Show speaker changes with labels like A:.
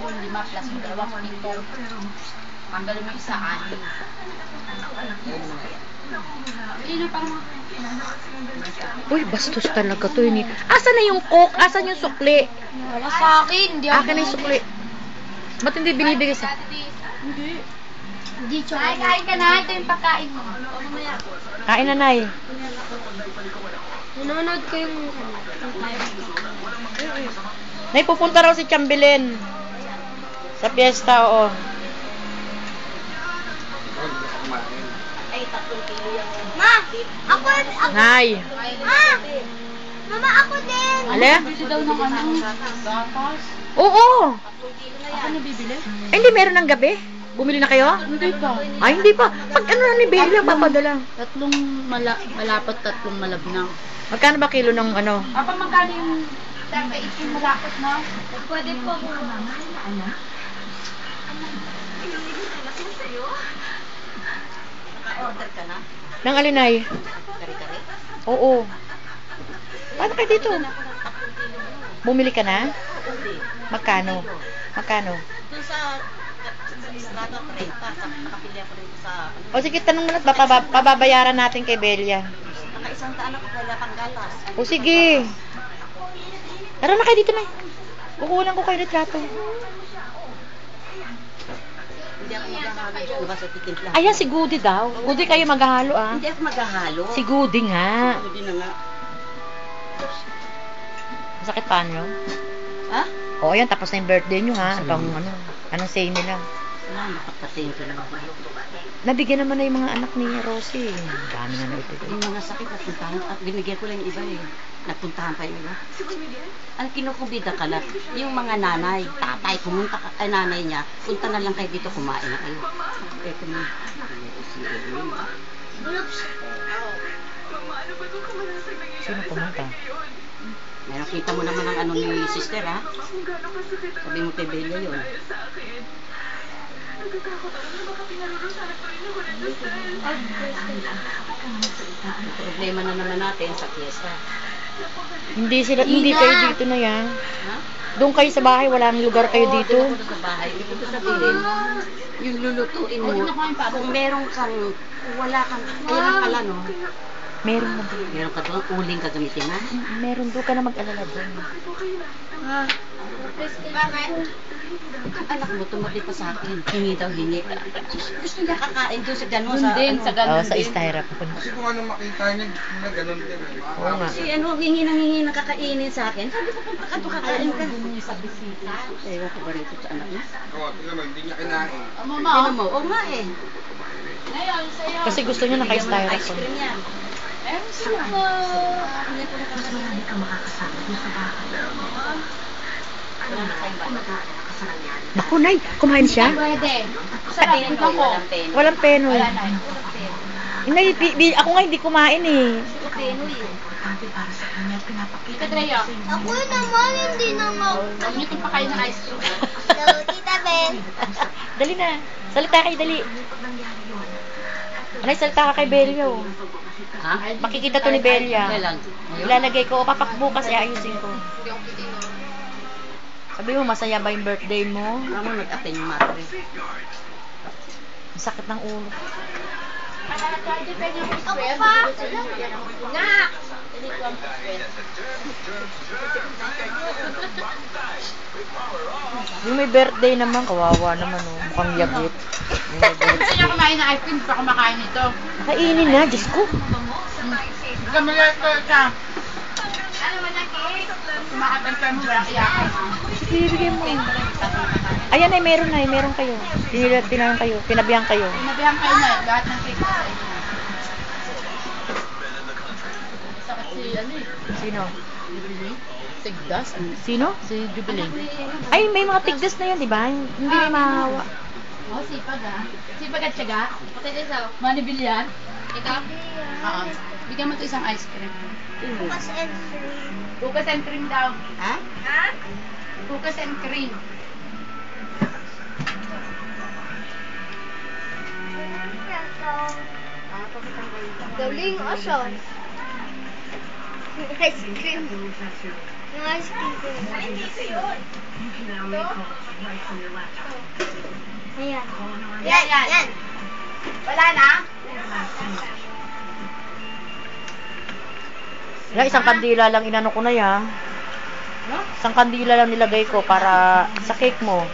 A: 3, 5 plus 2, 7. Tanggalin mo isa, 6. Ino pa naman.
B: Uy, bastos talaga to yun. Asan na yung coke? Asan yung sukli?
A: Wala sa akin. Hindi ako.
B: Akin na yung sukli. Ba't hindi binibigay sa...
A: Hindi. Hindi, chocolate. Kain ka na. Ito yung pagkain mo.
B: Kain na, Nay.
A: Nanonood ko yung...
B: Nay, pupunta raw si Chambilin. Sa piyesta, oo.
A: Ma! Ako!
B: Nay.
A: Ma! Mama, ako din!
B: Ale?
A: Bili daw ng ano? Gatas?
B: Oo.
A: Ako nabibili?
B: Ay, hindi meron ng gabi. Bumili na kayo?
A: Hindi pa.
B: Ay, hindi pa. Pag ano na ni Bella, papadala.
A: Tatlong malapot, tatlong malabnang.
B: Magkano ba kilo ng ano?
A: Apa, magkano yung 38 yung malapot na? Pwede po. Order ka na?
B: Nang alinay?
A: Kari-kari?
B: Oo. Paano kayo dito? Bumili ka na? Magkano? Magkano?
A: Doon sa Estrada 30, nakapili ako dito sa...
B: O sige, tanong mo na, pababayaran natin kay Belia.
A: Naka-100 ako, wala pang gatas.
B: O sige. Tara na kayo dito, Nay. Kukulang ko kayo litrato.
A: Hindi ako maghahalo dyan. Diba sa titimpla?
B: Ayan, si Goody daw. Goody kayo maghahalo, ah.
A: Hindi ako maghahalo.
B: Si Goody nga.
A: Hindi na nga.
B: Masakit pa nyo?
A: Ha?
B: O, ayan, tapos na yung birthday nyo, ha? Anong say nila?
A: Wala, nakapatayin ko lang ako.
B: Nabigyan naman na yung mga anak ni Rosie. Dami na ito.
A: Yung mga sakit at puntahan, at binigyan ko lang yung iba eh. Nagpuntahan pa yung iba. Ang kinukubida ka lang, yung mga nanay, tatay, pumunta ka, ay nanay niya, punta na lang kayo dito, kumain na kayo. Ito mo.
B: Sino pumunta?
A: May nakita mo naman ang ano ni sister ha? Sabi mo kay Bella yun. Problema na naman natin sa fiesta.
B: Hindi kayo dito na yan.
A: Ha?
B: Doon kayo sa bahay, wala nang lugar kayo dito.
A: Oo, doon ako sa bahay. Ibig ko sabihin, yung lulutuin mo, kung meron kang, wala kang, kailan pala no?
B: Meron na doon.
A: Meron ka doon, uling gagamitin ha?
B: Meron doon ka na mag-alala doon.
A: Anak mo, tumabi pa sa akin. Hingi daw, hingi. Gusto niya kakain doon sa gano'n.
B: Oo, sa styrofoam.
C: Kasi kung ano makita niya, na ganun din.
B: Oo nga.
A: Si ano, hingi na kakainin sa akin. Sabi ko, punta ka doon, kakain ka. Sa bisita. Ewan ko ba rito sa anak niya?
C: Oo, tingnan mo, hindi niya kinain.
A: Ano mo? Oo nga eh.
B: Kasi gusto niya
A: Ice
B: naka-styrofoam.
A: cream yan. Mas marami kang makakasama doon sa bahay. Wala na tayong bata.
B: Naku, Nay, kumain siya?
A: Pwede. Sabihin ko, walang peno.
B: Walang penoy.
A: Wala na.
B: Nay, ako nga hindi kumain eh.
A: Peno yun. Ikatraya.
D: Ako naman, hindi naman.
A: Huwag niyo itong pakain ng ice cream.
D: Hello, Tita Ben.
B: Dali na. Salita kayo, dali. Anay, salita ka kay Belia. Oh.
A: Ha?
B: Makikita to ni Belia.
A: Kailan?
B: Ilalagay ko, papakbukas, ayusin ko. Sabi mo, masaya ba yung birthday mo?
A: Ano nag-attend yung madre?
B: Ang sakit ng ulo.
D: Ako pa.
A: Nga!
B: Yung may birthday naman, kawawa naman oh. Mukhang yagit.
A: Gusto niya kumain ng ice cream, pa kumakain ito.
B: Kainin na, Diyos ko.
A: Gamalat ko ka. Kumakatan ka mo, wala iyakan.
B: Sige, bigay mo. Ayan ay, meron kayo. Tinabihan kayo.
A: Sinabihan kayo na eh, lahat ng cake sa inyo. Sakit si ano eh.
B: Sino?
A: Tigdas?
B: Sino?
A: Si Jubilee.
B: Ay, may mga tigdas na yan, di ba? Hindi may mahawa.
A: Oh, sipag ah. Sipag at tiyaga. Manibil yan. Ikaw? Oo. Bigyan mo ito isang ice cream.
D: Bukas and free.
A: Bukas and cream daw.
D: Ha?
A: Bukas and cream.
D: Galing aso. Yung ice cream. Yung ice cream. Ay, dito yun. Ayan. Yan.
A: Wala na?
B: Yan, isang kandila lang inano ko na yan. Isang kandila lang nilagay ko para sa cake mo.